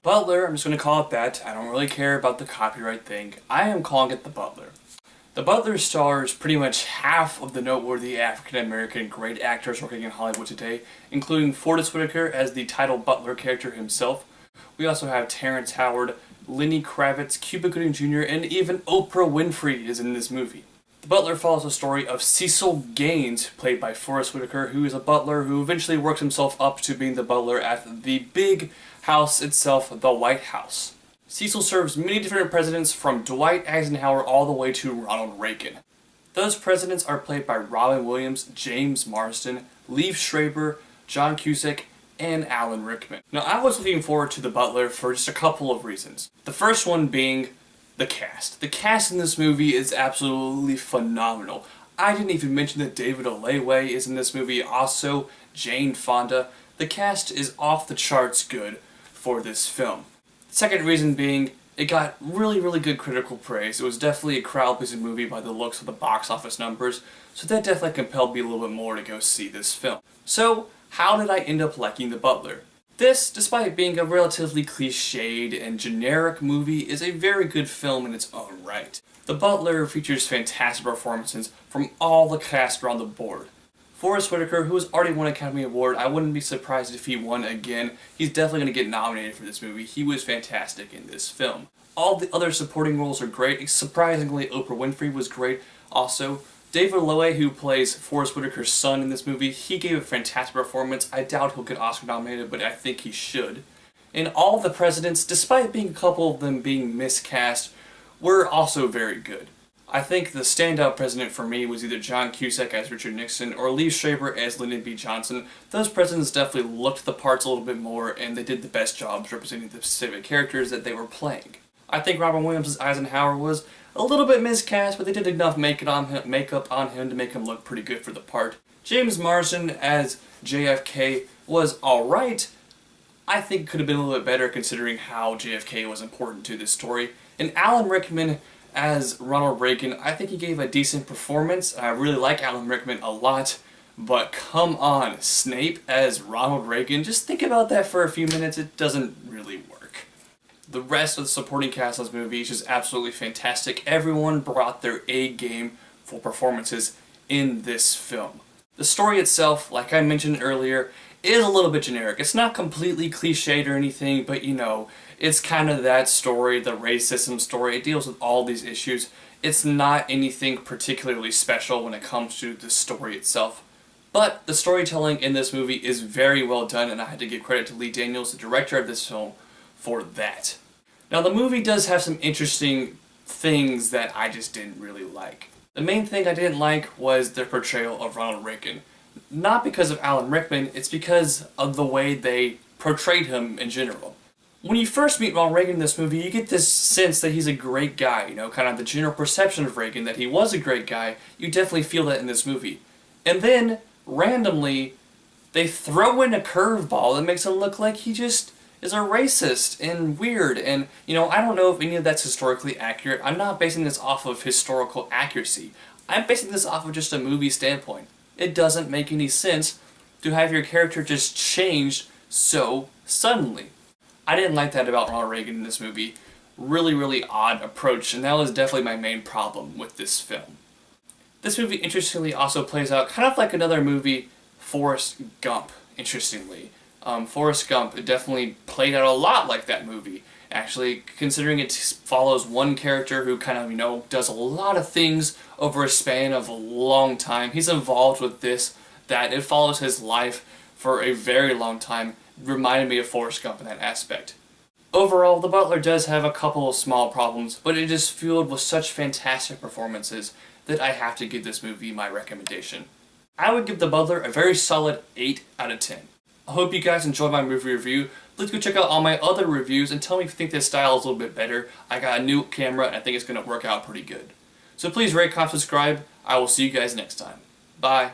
Butler, I'm just going to call it that. I don't really care about the copyright thing. I am calling it The Butler. The Butler stars pretty much half of the noteworthy African-American great actors working in Hollywood today, including Forrest Whitaker as the title Butler character himself. We also have Terrence Howard, Lenny Kravitz, Cuba Gooding Jr., and even Oprah Winfrey is in this movie. The Butler follows the story of Cecil Gaines, played by Forrest Whitaker, who is a butler who eventually works himself up to being the butler at the big house itself, the White House. Cecil serves many different presidents from Dwight Eisenhower all the way to Ronald Reagan. Those presidents are played by Robin Williams, James Marsden, Liev Schreiber, John Cusack, and Alan Rickman. Now, I was looking forward to The Butler for just a couple of reasons. The first one being the cast. The cast in this movie is absolutely phenomenal. I didn't even mention that David Oyelowo is in this movie, also Jane Fonda. The cast is off the charts good for this film. The second reason being, it got really good critical praise. It was definitely a crowd-pleasing movie by the looks of the box office numbers, so that definitely compelled me a little bit more to go see this film. So, how did I end up liking The Butler? This, despite being a relatively cliched and generic movie, is a very good film in its own right. The Butler features fantastic performances from all the cast around the board. Forrest Whitaker, who has already won an Academy Award, I wouldn't be surprised if he won again. He's definitely going to get nominated for this movie. He was fantastic in this film. All the other supporting roles are great. Surprisingly, Oprah Winfrey was great also. David Oyelowo, who plays Forrest Whitaker's son in this movie, he gave a fantastic performance. I doubt he'll get Oscar nominated, but I think he should. And all the presidents, despite being a couple of them being miscast, were also very good. I think the standout president for me was either John Cusack as Richard Nixon or Liev Schreiber as Lyndon B. Johnson. Those presidents definitely looked the parts a little bit more, and they did the best jobs representing the specific characters that they were playing. I think Robin Williams as Eisenhower was a little bit miscast, but they did enough makeup on him to make him look pretty good for the part. James Marsden as JFK was alright. I think it could have been a little bit better considering how JFK was important to this story. And Alan Rickman as Ronald Reagan, I think he gave a decent performance. I really like Alan Rickman a lot, but come on, Snape as Ronald Reagan, just think about that for a few minutes, it doesn't really work. The rest of the supporting cast of this movie is just absolutely fantastic. Everyone brought their A game for performances in this film. The story itself, like I mentioned earlier, is a little bit generic. It's not completely cliched or anything, but you know, it's kind of that story, the racism story. It deals with all these issues. It's not anything particularly special when it comes to the story itself. But the storytelling in this movie is very well done, and I had to give credit to Lee Daniels, the director of this film, for that. Now, the movie does have some interesting things that I just didn't really like. The main thing I didn't like was their portrayal of Ronald Reagan. Not because of Alan Rickman, it's because of the way they portrayed him in general. When you first meet Ronald Reagan in this movie, you get this sense that he's a great guy, you know, kind of the general perception of Reagan, that he was a great guy. You definitely feel that in this movie. And then, randomly, they throw in a curveball that makes him look like he just is a racist and weird, and, you know, I don't know if any of that's historically accurate. I'm not basing this off of historical accuracy. I'm basing this off of just a movie standpoint. It doesn't make any sense to have your character just changed so suddenly. I didn't like that about Ronald Reagan in this movie. Really odd approach, and that was definitely my main problem with this film. This movie, interestingly, also plays out kind of like another movie, Forrest Gump, interestingly. Forrest Gump definitely played out a lot like that movie, actually, considering it follows one character who kind of, you know, does a lot of things over a span of a long time. He's involved with this, that, it follows his life for a very long time. Reminded me of Forrest Gump in that aspect. Overall, The Butler does have a couple of small problems, but it is filled with such fantastic performances that I have to give this movie my recommendation. I would give The Butler a very solid 8 out of 10. I hope you guys enjoyed my movie review. Please go check out all my other reviews and tell me if you think this style is a little bit better. I got a new camera and I think it's going to work out pretty good. So please rate, comment, subscribe. I will see you guys next time. Bye.